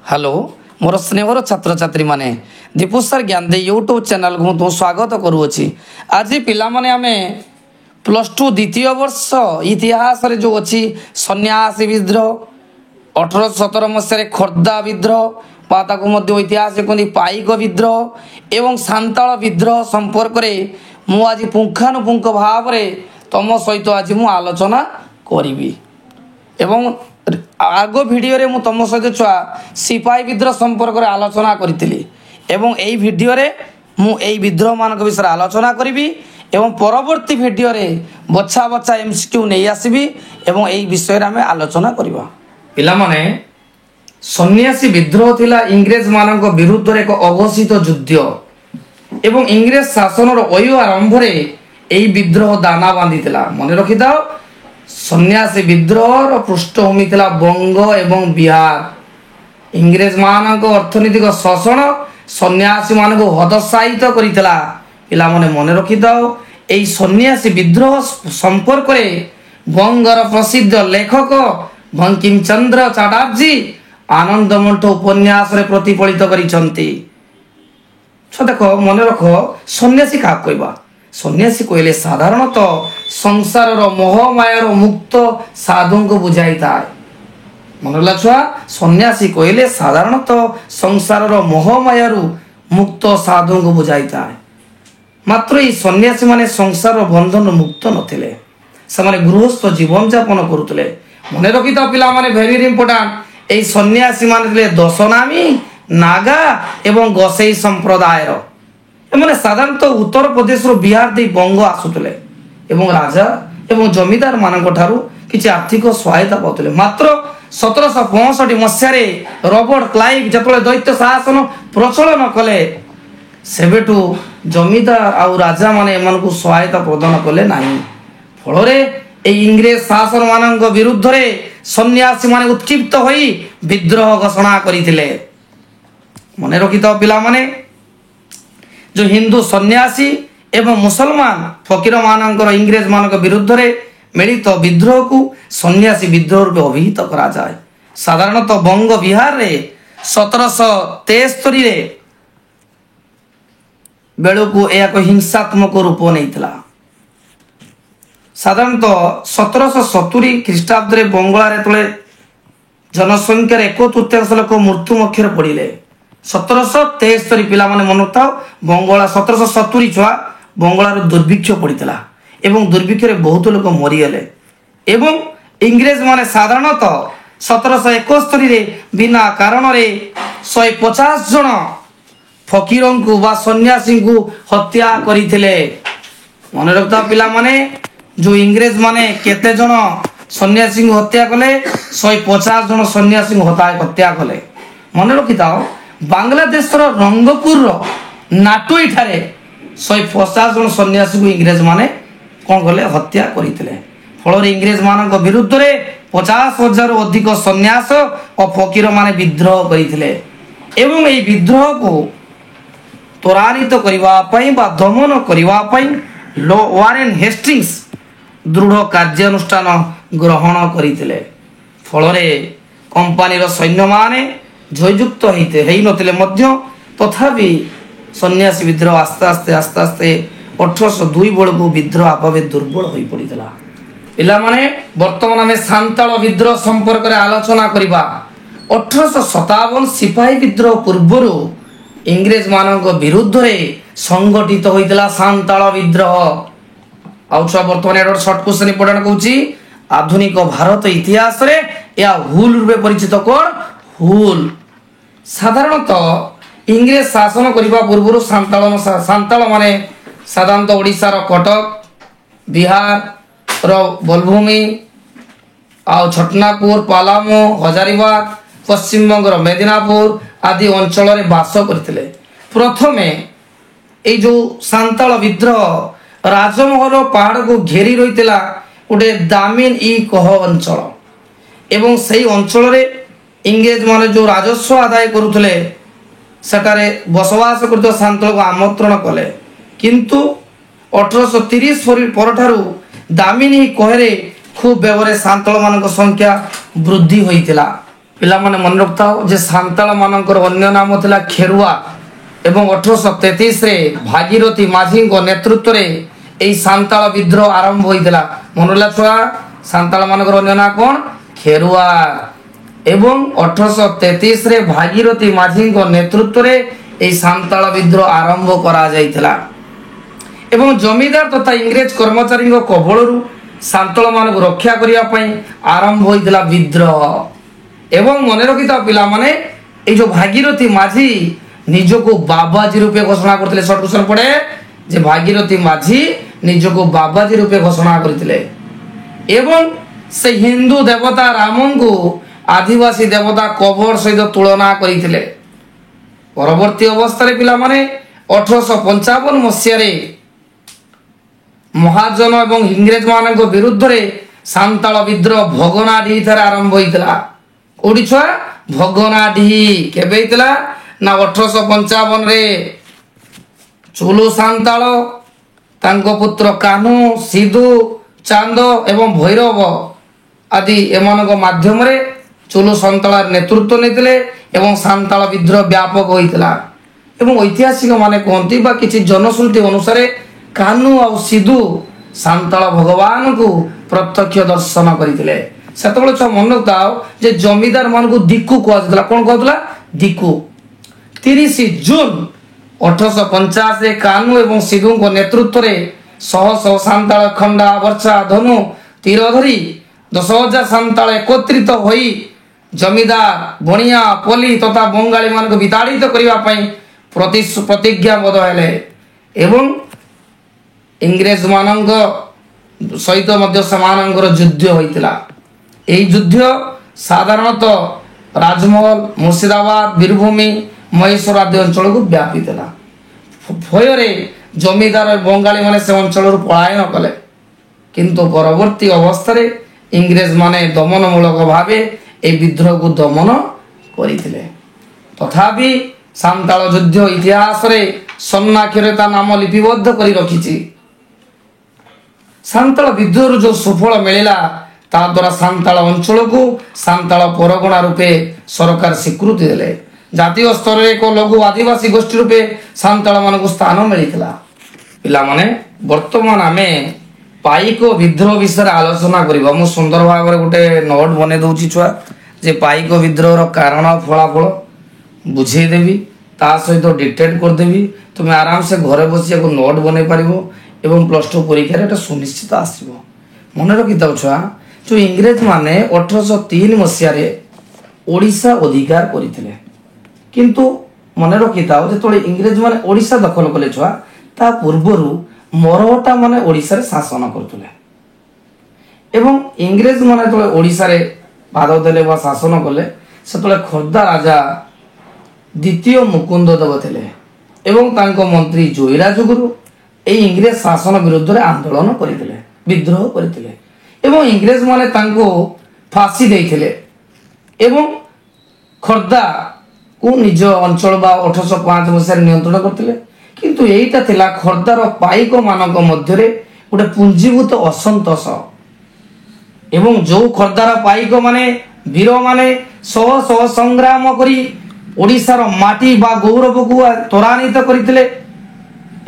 Hello मोर स्नेहर छात्र छात्री माने Deepu sir ज्ञान दे यूट्यूब चैनल को तुम स्वागत करुँची। आज पिला माने आमे प्लस टू द्वितीय वर्ष इतिहास रे जो अच्छी सन्यासी विद्रोह 1817 मसीह खोर्धा विद्रोह इतिहास कहते पाइक विद्रोह एवं सांताल विद्रोह संपर्क में आज पुंखानुपुंख भाव तुम सहित आज मु आलोचना करी एवं आग भिडियो रे मु तुम सहित छुआ सिपाही विद्रोह संपर्क में आलोचना करी एवं एई भिडियो रे मु एई विद्रोह मान विषय आलोचना करी एवं परवर्ती भिडियो रे बछा बछा एमसीक्यू नहीं आसबि एवं एई विषय रे आमे आलोचना करबा। पिला माने सन्यासी विद्रोह थिला इंग्रेज मानक विरुद्ध रे एक अघोषित युद्ध एवं इंग्रेज शासन रो ओयो आरंभ रे एई विद्रोह दाना बांधिथिला। मने रखि दाओ सन्यासी विद्रोह पृष्ठभूमि थिला बंग एवं बिहार। इंग्रेज मानक अर्थनैतिक शोषण सन्यासी मानक हतोत्साहित करिथिला। पिला माने मने रखि दाओ एई सन्यासी विद्रोह संपर्क रे बंगर प्रसिद्ध लेखक बंकिम चंद्र चटर्जी आनंदमठ उपन्यास रे प्रतिफलित करिसंती। देख मन रख सन्यासी क्या कहबा सन्यासी कहले साधारणतः संसार मोहमायर मुक्त साधु को बुझाई थाए। मन छुआ सन्यासी कहले साधारणतः संसार मोहमायर मुक्त साधु को बुझाई थाए। मात्र ये सन्यासी माने संसार बंधन मुक्त नथिले से गृहस्थ जीवन यापन करुले। मन रखी था पिला माने वेरी इंपोर्टेंट ए सन्यासी माने दशनामी नागा एवं गोसेई संप्रदायर एमाने साधारणतः उत्तर प्रदेश बिहार दे बंग आसुले एवं राजा एवं जमीदार मानक ठारू किछि आर्थिक सहायता पाउतले। मात्र 1765 मसीह रॉबर्ट क्लाइव जतले दैत्य शासन प्रचलन कले सेबेटू जमीदार आउ राजा माने एमानकु सहायता प्रदान कले नाही। फलरे ए इंग्रेज शासन मानक विरुद्ध रे सन्यासी माने उत्क्षिप्त होई विद्रोह घोषणा करिथिले। मने रखि तो पिला माने जो हिंदू सन्यासी एवं मुसलमान फकीर मानकर इंग्रेज मानक विरुद्ध रे मिलित विद्रोह को सन्यासी विद्रोह रूपे अभिहित करा जाए। साधारणतः बंग बिहार रे 1773 रे बेलू को एक हिंसात्मक रूप नहीं। साधारणतः 1770 ख्रीष्टाब्द रे बंगला रे तले जनसंख्या 1/3 लोक मृत्यु मुखर पड़े। 1773 पिला माने मन था बंगला 1770 छुआ बंगलार दुर्भिक्ष पड़ता एवं दुर्भिक्ष रे बहुत लोक मरीगले एवं इंग्रेज माने साधारणतः 1771 रे बिना कारण रे 150 जन फकीरों को बा सन्यासी को हत्या करिथिले। मन रखता पिला माने जो इंग्रेज माने केते जन सन्यासी को हत्या कले 150 जन सन्यासी को हत्या कले। मन रखिता बांग्लादेश रंगपुर नाटोई ठारे 150 जन सन्यासी को इंग्रेज माने कौन कले हत्या करते। फल इंग्रेज मान विरुद्ध रे 50,000 अधिक सन्यास और फकीर माने विद्रोह करते एवं ये विद्रोह को त्वरान्वित करने बा दमन करने लॉर्ड वारेन हेस्टिंग्स दृढ़ कार्यानुष्ठान ग्रहण करते। फल कंपानी सैन्य माने जययुक्त होते तथापि सन्यासी विद्रोह आस्ते आस्ते 1802 बेलू विद्रोह आपावे दुर्बल हो पड़ा। पिला माने वर्तमान आम सांताल विद्रोह संपर्क में आलोचना करबा। 1857 सिपाही विद्रोह पूर्व इंग्रेज मानक विरुद्ध रे संगठित होइतला सांताल विद्रोह। आउछा वर्तमान शॉर्ट क्वेश्चन इंपोर्टेंट कहूची आधुनिक भारत इतिहास रे या हुल रूपे परिचित कोन हुल। साधारणतः इंग्रेज शासन करने पूर्व सांताल माने साधारणतः ओडिशा रो कटक बिहार रो बलभूमि आउ छटनापुर पालामो हजारीबाग पश्चिम बंगर मेदिनापुर आदि अंचल रे बास करथिले। प्रथमे ए जो सांताल विद्रोह राजमहल पहाड़ को घेरी रहितला गोटे दामिन ई कह अंचल एवं सही अंचल रे इंग्रेज माने जो राजस्व आदाय करुले सेटारे बसवास करते सांताल को आमंत्रण कले किंतु 1830 परठारु दामिनी कहेरे खूब बेवरे सांताल मानक संख्या वृद्धि होइतिला ପିଲାମାନେ ମନେ ରଖିଥାଅ ଯେ ସାନ୍ତାଳ ମାନଙ୍କର ଅନ୍ୟ ନାମ ଥିଲା ଖେରୁଆ ଏବଂ 1833 ରେ ଭାଗୀରଥୀ ମାଝୀଙ୍କ ନେତୃତ୍ୱରେ ଏହି ସାନ୍ତାଳ ବିଦ୍ରୋହ ଆରମ୍ଭ ହୋଇଥିଲା। ମନେ ରଖିଲା ଛୁଆ, ସାନ୍ତାଳ ମାନଙ୍କର ଅନ୍ୟ ନାଁ କଣ? ଖେରୁଆ। ଏବଂ 1833 ରେ ଭାଗୀରଥୀ ମାଝୀଙ୍କ ନେତୃତ୍ୱରେ ଏହି ସାନ୍ତାଳ ବିଦ୍ରୋହ ଆରମ୍ଭ କରାଯାଇଥିଲା ଏବଂ ଜମିଦାର ତଥା ଇଂରେଜ କର୍ମଚାରୀଙ୍କ କବଳରୁ ସାନ୍ତାଳ ମାନଙ୍କୁ ରକ୍ଷା କରିବା ପାଇଁ ଆରମ୍ଭ ହୋଇଥିଲା ବିଦ୍ରୋହ। ଏବଂ ମନେ ରଖିଥାଅ ପିଲାମାନେ, এই যে ভাগীরথী মাঝি নিজକୁ ବାବାଜୀ ରୂପେ ଘୋଷଣା କରିଥିଲେ। ସର୍ଟ କ୍ୱେଶ୍ଚନ ପଡେ ଯେ ଭାଗୀରଥୀ ମାଝି ନିଜକୁ ବାବାଜୀ ରୂପେ ଘୋଷଣା କରିଥିଲେ ଏବଂ ସେ ହିନ୍ଦୁ ଦେବତା ରାମଙ୍କୁ ଆଦିବାସୀ ଦେବତା କବର ସହିତ ତୁଳନା କରିଥିଲେ। ପରବର୍ତ୍ତୀ ଅବସ୍ଥାରେ ପିଲାମାନେ 1855 ମସିହାରେ ମହାଜନ ଏବଂ ଇଂରେଜ ମାନଙ୍କ ବିରୁଦ୍ଧରେ ସାନ୍ତାଳ ବିଦ୍ରୋହ ଭଗନାଡିହି ଠାରେ ଆରମ୍ଭ ହୋଇଥିଲା। କୋଉଠି ଛୁଆ? ଭଗନାଡିହି। କେବେ ହେଇଥିଲା ନା 1855 ରେ ଚୁଲୁ ସାନ୍ତାଳ, ତାଙ୍କ ପୁତ୍ର କାହ୍ନୁ, ସିଧୁ, ଚାନ୍ଦ ଏବଂ ଭୈରବ ଆଦି ଏମାନଙ୍କ ମାଧ୍ୟମରେ ଚୁଲୁ ସାନ୍ତାଳ ନେତୃତ୍ୱ ନେଇଥିଲେ ଏବଂ ସାନ୍ତାଳ ବିଦ୍ରୋହ ବ୍ୟାପକ ହୋଇଥିଲା। ଏବଂ ଐତିହାସିକ ମାନେ କହନ୍ତି ବା କିଛି ଜନଶ୍ରୁତି ଅନୁସାରେ କାହ୍ନୁ ଆଉ ସିଧୁ ସାନ୍ତାଳ ଭଗବାନଙ୍କୁ ପ୍ରତ୍ୟକ୍ଷ ଦର୍ଶନ କରିଥିଲେ। ସେତେବେଳେ ଛୁଆ ମନେ ରଖିଥାଅ ଯେ ଜମିଦାର ମାନଙ୍କୁ ଦିକୁ କୁହାଯାଉଥିଲା। କଣ କୁହାଯାଉଥିଲା? ଦିକୁ। 30 ଜୁନ 1850 ରେ କାହ୍ନୁ ଏବଂ ସିଧୁଙ୍କ ନେତୃତ୍ୱରେ ଶହ ଶହ ସାନ୍ତାଳ ଖଣ୍ଡା, ବର୍ଷା, ଧନୁ, ତୀର ଧରି 10,000 ସାନ୍ତାଳ ଏକତ୍ରିତ ହୋଇ ଜମିଦାର, ବଣିଆ, ପଲ୍ଲୀ ତଥା ବଙ୍ଗାଳୀ ମାନଙ୍କୁ ବିତାଡ଼ିତ କରିବା ପାଇଁ ପ୍ରତିଜ୍ଞାବଦ୍ଧ ହେଲେ ଏବଂ ଇଂରେଜ ମାନଙ୍କ ସହିତ ମଧ୍ୟ ସେମାନଙ୍କର ଯୁଦ୍ଧ ହୋଇଥିଲା। ଏହି ଯୁଦ୍ଧ ସାଧାରଣତଃ ରାଜମହଲ, ମୁର୍ଶିଦାବାଦ, ବୀରଭୂମି, ମହୀଶୂର ଆଦି ଅଞ୍ଚଳକୁ ବ୍ୟାପିଥିଲା। ଭୟରେ ଜମିଦାର ବଙ୍ଗାଳୀ ମାନେ ସେ ଅଞ୍ଚଳରୁ ପଳାୟନ କଲେ, କିନ୍ତୁ ପରବର୍ତ୍ତୀ ଅବସ୍ଥାରେ ଇଂରେଜ ମାନେ ଦମନମୂଳକ ଭାବେ ଏହି ବିଦ୍ରୋହକୁ ଦମନ କରିଥିଲେ। ତଥାପି ସାନ୍ତାଳ ଯୁଦ୍ଧ ଇତିହାସରେ ସ୍ୱର୍ଣ୍ଣାକ୍ଷରରେ ତା ନାମ ଲିପିବଦ୍ଧ କରି ରଖିଛି। ସାନ୍ତାଳ ବିଦ୍ରୋହରୁ ଯେଉଁ ସୁଫଳ ମିଳିଲା ତା ଦ୍ୱାରା ସାନ୍ତାଳ ଅଞ୍ଚଳକୁ ସାନ୍ତାଳ ପରଗଣା ରୂପେ ସରକାର ସ୍ୱୀକୃତି ଦେଲେ। ଜାତୀୟ ସ୍ତରରେ ଏକ ଲଘୁ ଆଦିବାସୀ ଗୋଷ୍ଠୀ ରୂପେ ସାନ୍ତାଳ ମାନଙ୍କୁ ସ୍ଥାନ ମିଳିଥିଲା। ପିଲାମାନେ ବର୍ତ୍ତମାନ ଆମେ ପାଇକ ବିଦ୍ରୋହ ବିଷୟରେ ଆଲୋଚନା କରିବା। ମୁଁ ସୁନ୍ଦର ଭାବରେ ଗୋଟେ ନୋଟ ବନେଇ ଦଉଛି ଛୁଆ, ଯେ ପାଇକ ବିଦ୍ରୋହର କାରଣ ଫଳାଫଳ ବୁଝେଇଦେବି, ତା ସହିତ ଡିଟେକ୍ଟ କରିଦେବି। ତୁମେ ଆରାମସେ ଘରେ ବସି ଏକ ନୋଟ ବନେଇ ପାରିବ ଏବଂ +2 ପରୀକ୍ଷାରେ ଏଟା ସୁନିଶ୍ଚିତ ଆସିବ। ମନେ ରଖିଥାଉ ଛୁଆ, ଯେଉଁ ଇଂରେଜ ମାନେ 1803 ମସିହାରେ ଓଡ଼ିଶା ଅଧିକାର କରିଥିଲେ, କିନ୍ତୁ ମନେ ରଖିଥାଉ ଯେତେବେଳେ ଇଂରେଜ ମାନେ ଓଡ଼ିଶା ଦଖଲ କଲେ ଛୁଆ, ତା ପୂର୍ବରୁ ମରହଟା ମାନେ ଓଡ଼ିଶାରେ ଶାସନ କରୁଥିଲେ ଏବଂ ଇଂରେଜ ମାନେ ଯେତେବେଳେ ଓଡ଼ିଶାରେ ପାଦ ଦେଲେ ବା ଶାସନ କଲେ, ସେତେବେଳେ ଖୋର୍ଦ୍ଧା ରାଜା ଦ୍ୱିତୀୟ ମୁକୁନ୍ଦ ଦେବ ଥିଲେ ଏବଂ ତାଙ୍କ ମନ୍ତ୍ରୀ ଜୟୀରାଜଗୁରୁ ଏହି ଇଂରେଜ ଶାସନ ବିରୁଦ୍ଧରେ ଆନ୍ଦୋଳନ କରିଥିଲେ, ବିଦ୍ରୋହ କରିଥିଲେ ଏବଂ ଇଂରେଜ ମାନେ ତାଙ୍କୁ ଫାଶୀ ଦେଇଥିଲେ ଏବଂ ଖୋର୍ଦ୍ଧାକୁ ନିଜ ଅଞ୍ଚଳ ବା 1805 ମସିହାରେ ନିୟନ୍ତ୍ରଣ କରିଥିଲେ। କିନ୍ତୁ ଏଇଟା ଥିଲା ଖୋର୍ଦ୍ଧାର ପାଇକ ମାନଙ୍କ ମଧ୍ୟରେ ଗୋଟେ ପୁଞ୍ଜୀଭୂତ ଅସନ୍ତୋଷ ଏବଂ ଯେଉଁ ଖୋର୍ଦ୍ଧାର ପାଇକ ମାନେ ବୀର ମାନେ ଶହ ଶହ ସଂଗ୍ରାମ କରି ଓଡ଼ିଶାର ମାଟି ବା ଗୌରବକୁ ତ୍ୱରାନ୍ୱିତ କରିଥିଲେ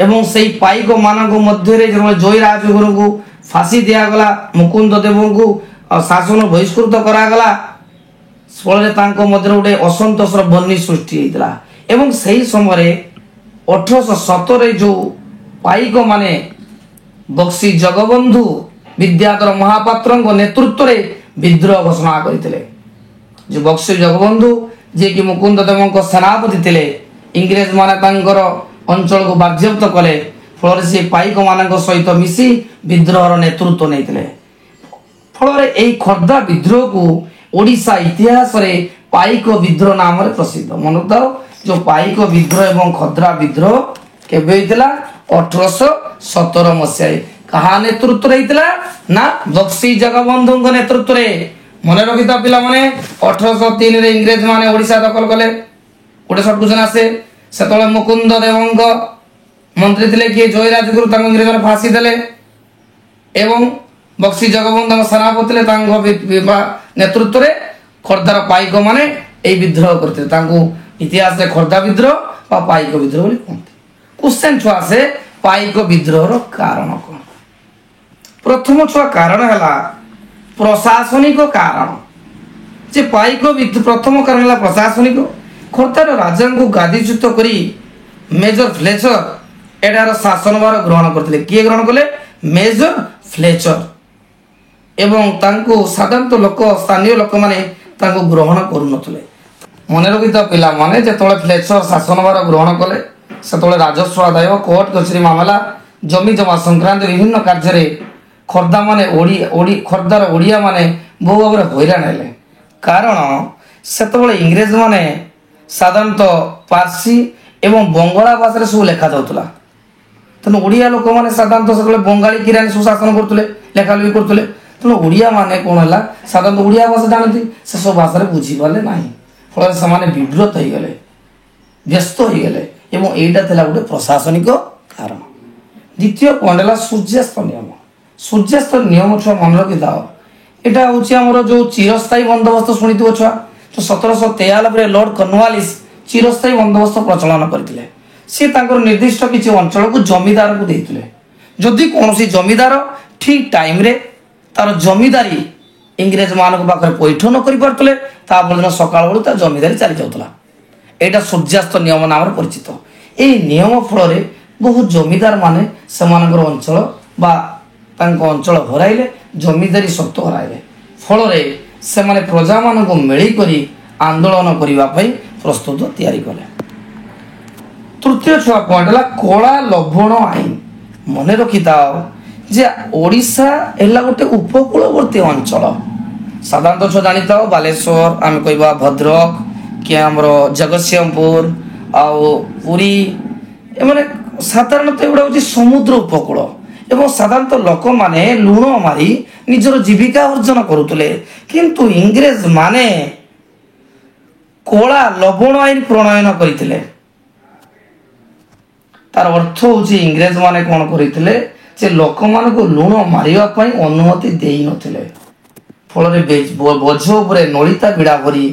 ଏବଂ ସେହି ପାଇକ ମାନଙ୍କ ମଧ୍ୟରେ ଯେତେବେଳେ ଜୟୀରାଜଗୁରୁଙ୍କୁ ଫାଶୀ ଦିଆଗଲା, ମୁକୁନ୍ଦ ଦେବଙ୍କୁ ଶାସନ ବହିଷ୍କୃତ କରାଗଲା, ଫଳରେ ତାଙ୍କ ମଧ୍ୟରେ ଗୋଟେ ଅସନ୍ତୋଷର ବହ୍ନି ସୃଷ୍ଟି ହୋଇଥିଲା ଏବଂ ସେହି ସମୟରେ 1817 ଯେଉଁ ପାଇକ ମାନେ ବକ୍ସି ଜଗବନ୍ଧୁ ବିଦ୍ୟାଧର ମହାପାତ୍ରଙ୍କ ନେତୃତ୍ୱରେ ବିଦ୍ରୋହ ଘୋଷଣା କରିଥିଲେ। ଯେ ବକ୍ସି ଜଗବନ୍ଧୁ ଯିଏକି ମୁକୁନ୍ଦ ଦେବଙ୍କ ସେନାପତି ଥିଲେ, ଇଂରେଜ ମାନେ ତାଙ୍କର ଅଞ୍ଚଳକୁ ବାଜ୍ୟାପ୍ତ କଲେ, ଫଳରେ ସେ ପାଇକ ମାନଙ୍କ ସହିତ ମିଶି ବିଦ୍ରୋହର ନେତୃତ୍ୱ ନେଇଥିଲେ। ଫଳରେ ଏହି ଖୋର୍ଦ୍ଧା ବିଦ୍ରୋହକୁ ଓଡ଼ିଶା ଇତିହାସରେ ପାଇକ ବିଦ୍ରୋହ ନାମରେ ପ୍ରସିଦ୍ଧ। ମନେଥାଉ, ଯେଉଁ ପାଇକ ବିଦ୍ରୋହ ଏବଂ ଖୋର୍ଦ୍ଧା ବିଦ୍ରୋହ କେବେ ହେଇଥିଲା? 1817 ମସିହାରେ। କାହା ନେତୃତ୍ୱରେ ହେଇଥିଲା? ନା ବକ୍ସି ଜଗବନ୍ଧୁଙ୍କ ନେତୃତ୍ୱରେ। ମନେ ରଖିଥା ପିଲାମାନେ, 1803 ରେ ଇଂରେଜ ମାନେ ଓଡ଼ିଶା ଦଖଲ କଲେ। ଗୋଟେ ସର୍ଟ କ୍ୱେଶ୍ଚନ ଆସେ, ସେତେବେଳେ ମୁକୁନ୍ଦ ଦେବଙ୍କ ମନ୍ତ୍ରୀ ଥିଲେ କିଏ? ଜୟୀରାଜଗୁରୁ, ତାଙ୍କୁ ଇଂରେଜ ଫାଶୀ ଦେଲେ ଏବଂ ବକ୍ସି ଜଗବନ୍ଧୁଙ୍କ ସେନାପତି ଥିଲେ, ତାଙ୍କ ନେତୃତ୍ୱରେ ଖୋର୍ଦ୍ଧାର ପାଇକ ମାନେ এই ବିଦ୍ରୋହ କରିଥିଲେ। ତାଙ୍କୁ ଇତିହାସରେ ଖୋର୍ଦ୍ଧା ବିଦ୍ରୋହ ବା ପାଇକ ବିଦ୍ରୋହ ବୋଲି କୁହନ୍ତି। କ୍ୱେଶ୍ଚନ ଛୁଆ ଆସେ ପାଇକ ବିଦ୍ରୋହର କାରଣ କ'ଣ? ପ୍ରଥମ ଛୁଆ କାରଣ ହେଲା ପ୍ରଶାସନିକ କାରଣ। ଯେ ପାଇକ ପ୍ରଥମ କାରଣ ହେଲା ପ୍ରଶାସନିକ। ଖୋର୍ଦ୍ଧାର ରାଜାଙ୍କୁ ଗାଦିଚ୍ୟୁତ କରି ମେଜର ଫ୍ଲେଚର ଏଠାର ଶାସନଭାର ଗ୍ରହଣ କରିଥିଲେ। କିଏ ଗ୍ରହଣ କଲେ? Major Fletcher. ଏବଂ ତାଙ୍କୁ ସାଧାରଣତଃ ଲୋକ ସ୍ଥାନୀୟ ଲୋକମାନେ ତାଙ୍କୁ ଗ୍ରହଣ କରୁନଥିଲେ। ମନେ ରଖିଥାଅ ପିଲାମାନେ, ଯେତେବେଳେ ଫ୍ଲେଚର ଶାସନଭାର ଗ୍ରହଣ କଲେ ସେତେବେଳେ ରାଜସ୍ୱ ଆଦାୟ, କୋର୍ଟ କଚେରୀ ମାମଲା, ଜମି ଜମା ସଂକ୍ରାନ୍ତ ବିଭିନ୍ନ କାର୍ଯ୍ୟରେ ଖୋର୍ଦ୍ଧାର ଓଡ଼ିଆ ମାନେ ବହୁ ଭାବରେ ହଇରାଣ ହେଲେ। କାରଣ ସେତେବେଳେ ଇଂରେଜ ମାନେ ସାଧାରଣତଃ ପାର୍ସୀ ଏବଂ ବଙ୍ଗଳା ଭାଷାରେ ସବୁ ଲେଖା ଯାଉଥିଲା। ତେଣୁ ଓଡ଼ିଆ ଲୋକମାନେ ସାଧାରଣତଃ ସେତେବେଳେ ବଙ୍ଗାଳୀ କିରାଣୀ ସବୁ ଶାସନ କରୁଥିଲେ, ଲେଖାଲେଖି କରୁଥିଲେ। ତେଣୁ ଓଡ଼ିଆ ମାନେ କ'ଣ ହେଲା, ସାଧାରଣତଃ ଓଡ଼ିଆ ଭାଷା ଜାଣନ୍ତି, ସେସବୁ ଭାଷାରେ ବୁଝିପାରିଲେ ନାହିଁ। ଫଳରେ ସେମାନେ ବିବ୍ରତ ହେଇଗଲେ, ବ୍ୟସ୍ତ ହେଇଗଲେ ଏବଂ ଏଇଟା ଥିଲା ଗୋଟେ ପ୍ରଶାସନିକ କାରଣ। ଦ୍ୱିତୀୟ ପଏଣ୍ଟ ହେଲା ସୂର୍ଯ୍ୟାସ୍ତ ନିୟମ। ସୂର୍ଯ୍ୟାସ୍ତ ନିୟମ ଛୁଆ ମନେ ରଖିଥାଅ, ଏଇଟା ହେଉଛି ଆମର ଯେଉଁ ଚିରସ୍ଥାୟୀ ବନ୍ଦୋବସ୍ତ ଶୁଣିଥିବ ଛୁଆ। ତ 1793 ଲର୍ଡ କର୍ଣ୍ଣୱାଲିସ୍ ଚିରସ୍ଥାୟୀ ବନ୍ଦୋବସ୍ତ ପ୍ରଚଳନ କରିଥିଲେ। ସେ ତାଙ୍କର ନିର୍ଦ୍ଦିଷ୍ଟ କିଛି ଅଞ୍ଚଳକୁ ଜମିଦାରଙ୍କୁ ଦେଇଥିଲେ। ଯଦି କୌଣସି ଜମିଦାର ଠିକ୍ ଟାଇମ୍ରେ ତାର ଜମିଦାରୀ ଇଂରେଜ ମାନଙ୍କ ପାଖରେ ପୈଠ ନ କରିପାରୁଥିଲେ, ତାପରେ ଦିନ ସକାଳ ବେଳୁ ତା ଜମିଦାରୀ ଚାଲି ଯାଉଥିଲା। ଏଇଟା ସୂର୍ଯ୍ୟାସ୍ତ ନିୟମ ନାମରେ ପରିଚିତ। ଏହି ନିୟମ ଫଳରେ ବହୁ ଜମିଦାର ମାନେ ସେମାନଙ୍କର ଅଞ୍ଚଳ ବା ତାଙ୍କ ଅଞ୍ଚଳ ହରାଇଲେ, ଜମିଦାରୀ ସତ୍ତ୍ୱ ହରାଇଲେ। ଫଳରେ ସେମାନେ ପ୍ରଜାମାନଙ୍କୁ ମିଳିକରି ଆନ୍ଦୋଳନ କରିବା ପାଇଁ ପ୍ରସ୍ତୁତ ତିଆରି କଲେ। ତୃତୀୟ ଛୁଆ ପଏଣ୍ଟ ହେଲା କଳା ଲବଣ ଆଇନ। ମନେ ରଖିଥାଅ ଯେ ଓଡ଼ିଶା ହେଲା ଗୋଟେ ଉପକୂଳବର୍ତ୍ତୀ ଅଞ୍ଚଳ। ସାଧାରଣତଃ ଛୁଆ ଜାଣିଥାଅ ବାଲେଶ୍ୱର, ଆମେ କହିବା ଭଦ୍ରକ କି ଆମର ଜଗତସିଂହପୁର ଆଉ ପୁରୀ, ଏମାନେ ସାଧାରଣତଃ ଏଗୁଡ଼ା ହେଉଛି ସମୁଦ୍ର ଉପକୂଳ। ଏବଂ ସାଧାରଣତଃ ଲୋକମାନେ ଲୁଣ ମାରି ନିଜର ଜୀବିକା ଅର୍ଜନ କରୁଥିଲେ। କିନ୍ତୁ ଇଂରେଜ ମାନେ କଳା ଲବଣ ଆଇନ ପ୍ରଣୟନ କରିଥିଲେ। ତାର ଅର୍ଥ ହେଉଛି ଇଂରେଜ ମାନେ କ'ଣ କରିଥିଲେ, ଯେ ଲୋକମାନଙ୍କୁ ଲୁଣ ମାରିବା ପାଇଁ ଅନୁମତି ଦେଇନଥିଲେ। ଫଳରେ ବୋଝ ଉପରେ ନଳିତା ବିଡ଼ା ଭରି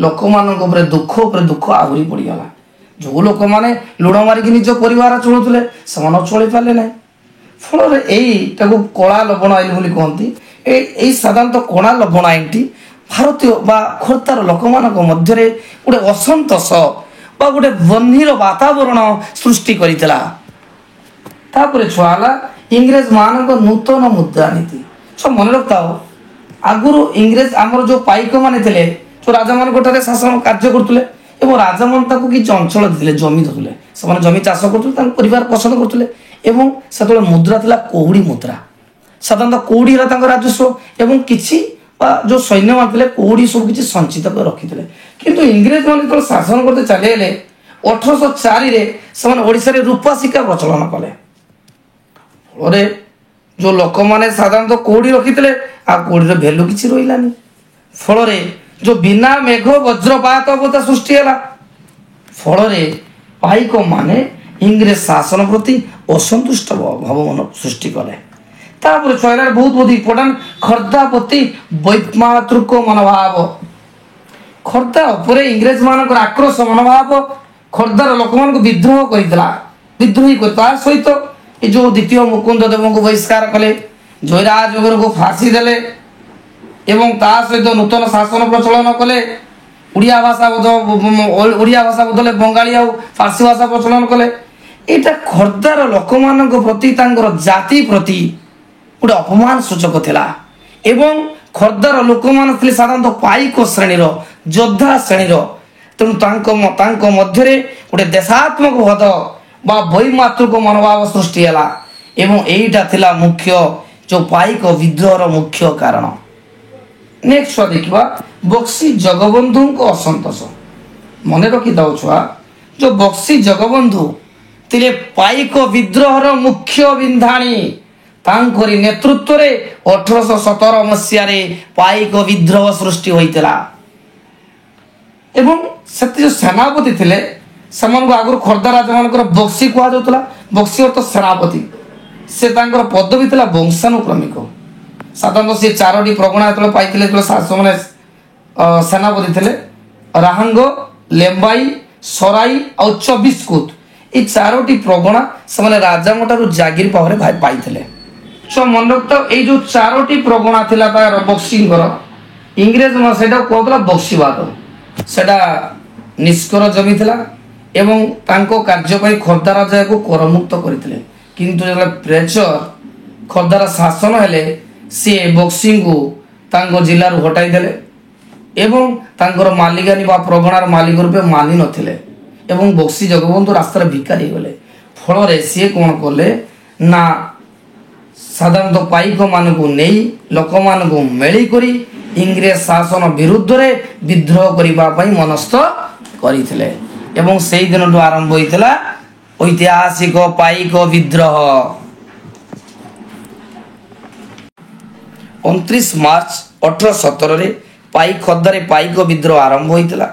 ଲୋକମାନଙ୍କ ଉପରେ ଦୁଃଖ ଆହୁରି ପଡ଼ିଗଲା। ଯେଉଁ ଲୋକମାନେ ଲୁଣ ମାରିକି ନିଜ ପରିବାର ଚଳୁଥିଲେ, ସେମାନେ ଚଳିପାରିଲେ ନାହିଁ। ଫଳରେ ଏଇଟାକୁ କଳା ଲବଣ ଆଇନ ବୋଲି କୁହନ୍ତି। ଏଇ ସାଧାରଣତଃ କଳା ଲବଣ ଆଇନଟି ଭାରତୀୟ ବା ଖୋର୍ଦ୍ଧାର ଲୋକମାନଙ୍କ ମଧ୍ୟରେ ଗୋଟେ ଅସନ୍ତୋଷ ବା ଗୋଟେ ବହ୍ନିର ବାତାବରଣ ସୃଷ୍ଟି କରିଥିଲା। ତାପରେ ଛୁଆ ହେଲା ଇଂରେଜ ମାନଙ୍କ ନୂତନ ମୁଦ୍ରାନୀତି। ସବୁ ମନେ ରଖିଥାଅ, ଆଗରୁ ଇଂରେଜ ଆମର ଯେଉଁ ପାଇକ ମାନେ ଥିଲେ, ଯେଉଁ ରାଜାମାନଙ୍କ ଠାରେ ଶାସନ କାର୍ଯ୍ୟ କରୁଥିଲେ ଏବଂ ରାଜାମାନେ ତାଙ୍କୁ କିଛି ଅଞ୍ଚଳ ଦେଇଥିଲେ, ଜମି ଦେଉଥିଲେ। ସେମାନେ ଜମି ଚାଷ କରୁଥିଲେ, ତାଙ୍କ ପରିବାର ପସନ୍ଦ କରୁଥିଲେ। ଏବଂ ସେତେବେଳେ ମୁଦ୍ରା ଥିଲା କଉଡ଼ି ମୁଦ୍ରା। ସାଧାରଣତଃ କଉଡ଼ି ହେଲା ତାଙ୍କ ରାଜସ୍ୱ ଏବଂ କିଛି ବା ଯେଉଁ ସୈନ୍ୟମାନେ ଥିଲେ କଉଡ଼ି ସବୁ କିଛି ସଞ୍ଚିତ କରି ରଖିଥିଲେ। କିନ୍ତୁ ଇଂରେଜ ମାନେ ଯେତେବେଳେ ଶାସନ କରତେ ଚାଲିଗଲେ 1804ରେ ସେମାନେ ଓଡ଼ିଶାରେ ରୂପା ସିକ୍କା ପ୍ରଚଳନ କଲେ। ଫଳରେ ଯେଉଁ ଲୋକମାନେ ସାଧାରଣତଃ କଉଡ଼ି ରଖିଥିଲେ, ଆଉ କଉଡ଼ିର ଭ୍ୟାଲୁ କିଛି ରହିଲାନି। ଫଳରେ ଯେଉଁ ବିନା ମେଘ ବଜ୍ରପାତ ଅବସ୍ଥା ସୃଷ୍ଟି ହେଲା। ଫଳରେ ପାଇକ ମାନେ ଇଂରେଜ ଶାସନ ପ୍ରତି ଅସନ୍ତୁଷ୍ଟ ଭାବମାନ ସୃଷ୍ଟି କଲେ। ତାପରେ ଛୁଆରେ ବହୁତ ଇମ୍ପୋର୍ଟାଣ୍ଟ ଖୋର୍ଦ୍ଧା ପ୍ରତି ବୈମାତୃକ ମନୋଭାବ। ଖୋର୍ଦ୍ଧା ଉପରେ ଇଂରେଜ ମାନଙ୍କର ଆକ୍ରୋଶ ମନୋଭାବ ଖୋର୍ଦ୍ଧାର ଲୋକମାନଙ୍କୁ ବିଦ୍ରୋହ କରିଥିଲା। ବିଦ୍ରୋହୀ କରି ତା ସହିତ ଏ ଯେଉଁ ଦ୍ୱିତୀୟ ମୁକୁନ୍ଦ ଦେବଙ୍କୁ ବହିଷ୍କାର କଲେ, ଜୟରାଜଗୁରୁଙ୍କୁ ଫାଶୀ ଦେଲେ ଏବଂ ତା ସହିତ ନୂତନ ଶାସନ ପ୍ରଚଳନ କଲେ। ଓଡ଼ିଆ ଭାଷା ବଦଳରେ ବଙ୍ଗାଳୀ ଆଉ ଫାର୍ସୀ ଭାଷା ପ୍ରଚଳନ କଲେ। ଏଇଟା ଖୋର୍ଦ୍ଧାର ଲୋକମାନଙ୍କ ପ୍ରତି, ତାଙ୍କର ଜାତି ପ୍ରତି ଗୋଟେ ଅପମାନ ସୂଚକ ଥିଲା। ଏବଂ ଖୋର୍ଦ୍ଧାର ଲୋକମାନେ ଥିଲେ ସାଧାରଣତଃ ପାଇକ ଶ୍ରେଣୀର, ଯୋଦ୍ଧା ଶ୍ରେଣୀର। ତେଣୁ ତାଙ୍କ ମଧ୍ୟରେ ଗୋଟେ ଦେଶାତ୍ମକ ବୋଧ ବା ବୈମାତୃକ ମନୋଭାବ ସୃଷ୍ଟି ହେଲା। ଏବଂ ଏଇଟା ଥିଲା ମୁଖ୍ୟ ଯେଉଁ ପାଇକ ବିଦ୍ରୋହର ମୁଖ୍ୟ କାରଣ। ନେକ୍ସଟ ଦେଖିବା ବକ୍ସି ଜଗବନ୍ଧୁଙ୍କ ଅସନ୍ତୋଷ। ମନେ ରଖିଥାଉ ଛୁଆ, ଯେଉଁ ବକ୍ସି ଜଗବନ୍ଧୁ ଥିଲେ ପାଇକ ବିଦ୍ରୋହର ମୁଖ୍ୟ ବିନ୍ଧାଣୀ। ତାଙ୍କରି ନେତୃତ୍ୱରେ 1817 ମସିହାରେ ପାଇକ ବିଦ୍ରୋହ ସୃଷ୍ଟି ହୋଇଥିଲା। ଏବଂ ସେତେ ଯେଉଁ ସେନାପତି ଥିଲେ, ସେମାନଙ୍କୁ ଆଗରୁ ଖୋର୍ଦ୍ଧା ରାଜାମାନଙ୍କର ବକ୍ସି କୁହାଯାଉଥିଲା। ବକ୍ସି ଅର୍ଥ ସେନାପତି। ସେ ତାଙ୍କର ପଦବୀ ଥିଲା ବଂଶାନୁକ୍ରମିକ। ସାଧାରଣତଃ ସେ 4ଟି ପ୍ରଗଣା ଯେତେବେଳେ ପାଇଥିଲେ, ଯେତେବେଳେ ସେମାନେ सेनापति थे राहांग लेम्बाई सराई और 24 कुत ये चारोटी प्रगणा से राजा जागिर पावर पाई सो मन रखता ये जो चारोटी प्रगणा थिला तार बक्सी इंग्रेज से कहला बक्सीवाद से निष्कर जमी थिला एवं तांको कार्य खोर्धा राजा को करमुक्त करते किंतु जो प्रेचर खोर्धार शासन हेले सी बक्सी को जिलू हटाई देले एवं तांकर मालिकानी बा प्रगणार मालिक रूपे मानि नथिले एवं बक्सी जगबंधु रास्तार भिकारी गले फल सी कौन कले ना साधारणतः पाइक मान को नहीं लोक मान को मेली करी इंग्रेज शासन विरुद्ध रे विद्रोह करने मनस्थ करथिले एवं सेई दिन आरंभ होइतिला ऐतिहासिक पाइक विद्रोह 29 मार्च 1817 रे पाइक खोर्धारे पाइक विद्रोह आरंभ होइतिला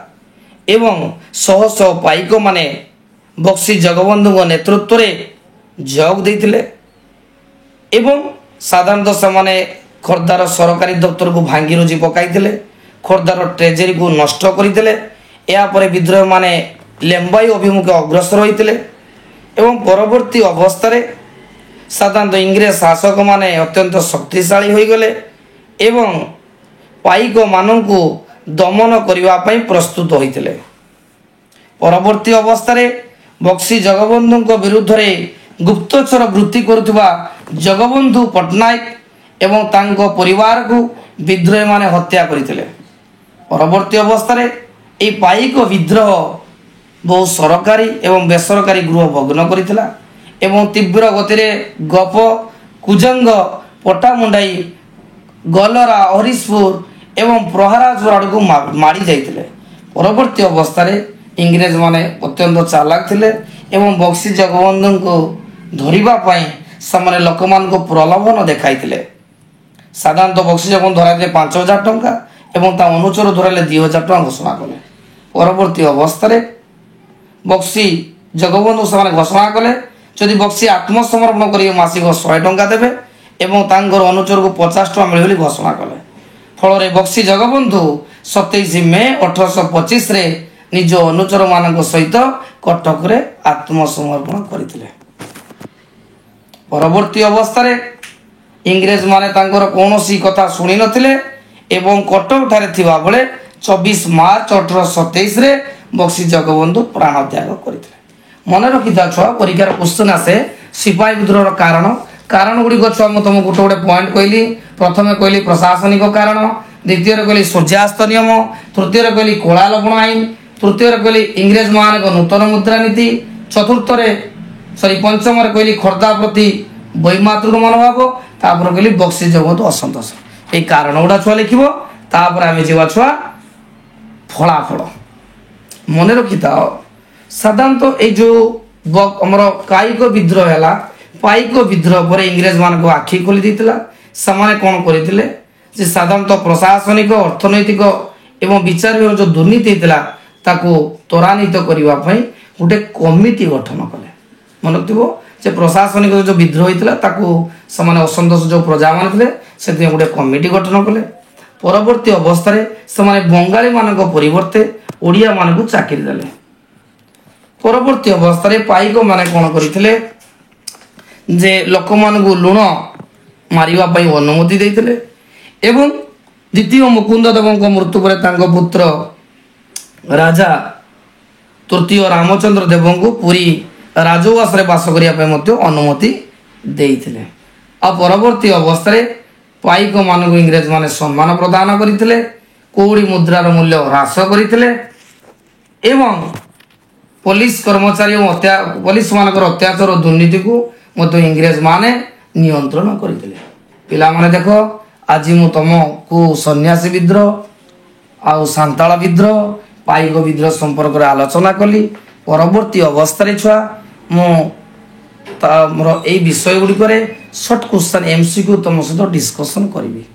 एवं शह शह पाइक माने बक्सी जगबंधु नेतृत्व रे जोग देथिले एवं साधारणतः से खोर्धार सरकारी दफ्तर को भांगी रुजी पकाई खोर्धार ट्रेजेरी को नष्ट करते यापर विद्रोह माने लेम्बाई अभिमुखे अग्रसर होते एवं परवर्ती अवस्था साधारणतः इंग्रेज शासक माने अत्यंत शक्तिशाली हो गले एवं पाइक मान को दमन करने प्रस्तुत होते परवर्ती अवस्था बक्सी जगबंधु विरुद्ध रे गुप्तचर वृत्ति करुवा जगबंधु पट्टनायक एवं तांको परिवार को विद्रोही माने हत्या करथिले परवर्ती अवस्था ये पाइक विद्रोह बहु सरकारी एवं बेसरकारी गृह भग्न करथिला एवं तीव्र गति गप कुजंग पटामुंडाई गलरा हरिशपुर एवं प्रहाराजपुर आड़ को माड़ी जाइतिले परवर्ती अवस्था इंग्रेज माने अत्यंत चालाक थिले एवं बक्सी जगबंधु को धरिबा पई सामने लोक मान को प्रलोभन देखाइतिले साधारणतः बक्सी जगबंधु धराइले 5000 टंका एवं ता अनुचर धराइले 2000 टंका घोषणा कले परवर्ती अवस्था बक्सी जगबंधु से घोषणा कले जदि बक्सी आत्मसमर्पण करिए मासिक 100 टंका देबे एवं तांकर अनुचर को 50 टंका मिले घोषणा कले फल रे बक्सी जगबंधु 27 मे 1825 रे निज अनुचर मान सहित कटक रे आत्मसमर्पण करथिले परवर्ती अवस्था इंग्रेज माने तांकर कौनसी कथा शुणी नथिले एवं कटक ठारे थिबा बेले 24 मार्च 1827 रे बक्सी जगबंधु प्राण त्याग करथिले मन रखिथा छुआ परीक्षार क्वेश्चन आसे सिपाही विद्रोहर कारण गुडी छुआ म तुमको गोटे पॉइंट कहली प्रथमे कहली प्रशासनिक कारण द्वितीय कहली सूर्यास्त नियम तृतीय कहली कोला लवण आईन तृतीय कहली इंग्रेज मान नूतन मुद्रा नीति चतुर्थ पंचम कहली खोर्धा प्रति वैमातृक मनोभाव तापर कहली बक्सी जगबंधु असंतोष ये कारण गुड़ा छुआ लिख आम जा छुआ फलाफल मन रखी था साधारणतः ये जो आमर कायिक विद्रोह है पाइक विद्रोह पर इंग्रेज मान को आखि खोली देता से कौन करते साधारणतः प्रशासनिक अर्थनैतिक एवं विचार जो दुर्नीति होता त्वरान्वित करने गोटे कमिटी गठन कले मन रखिए प्रशासनिक जो विद्रोह होता से असंतोष जो प्रजा मान थे गोटे कमिटी गठन कले परवर्ती अवस्था से बंगाली मान परिवर्ते ओडिया मान को चाकरी देले परवर्ती अवस्था पाइक माने कौन करते जे लोक मान को लुण मारिबा अनुमति देते एवं द्वितीय मुकुंद देव मृत्यु पर पुत्र राजा तृतीय रामचंद्र देव को पुरी राजवास बास करने अनुमति देते आ परवर्ती अवस्था पाइक मान को इंग्रेज माने सम्मान प्रदान करते कौड़ी मुद्रार मूल्य ह्रास करते एवं पुलिस कर्मचारी पुलिस मान अत्याचार और दुर्नीति को इंग्रेज माने नियंत्रण करते पिला माने देख आज मु तुमको सन्यासी विद्रोह आ सांताल विद्रोह पाइक विद्रोह संपर्क में आलोचना कली परवर्ती अवस्था छुआ मोर यही विषय गुड़िक सर्ट क्वेश्चन एमसीक्यू तुम सहित डिस्कसन करी।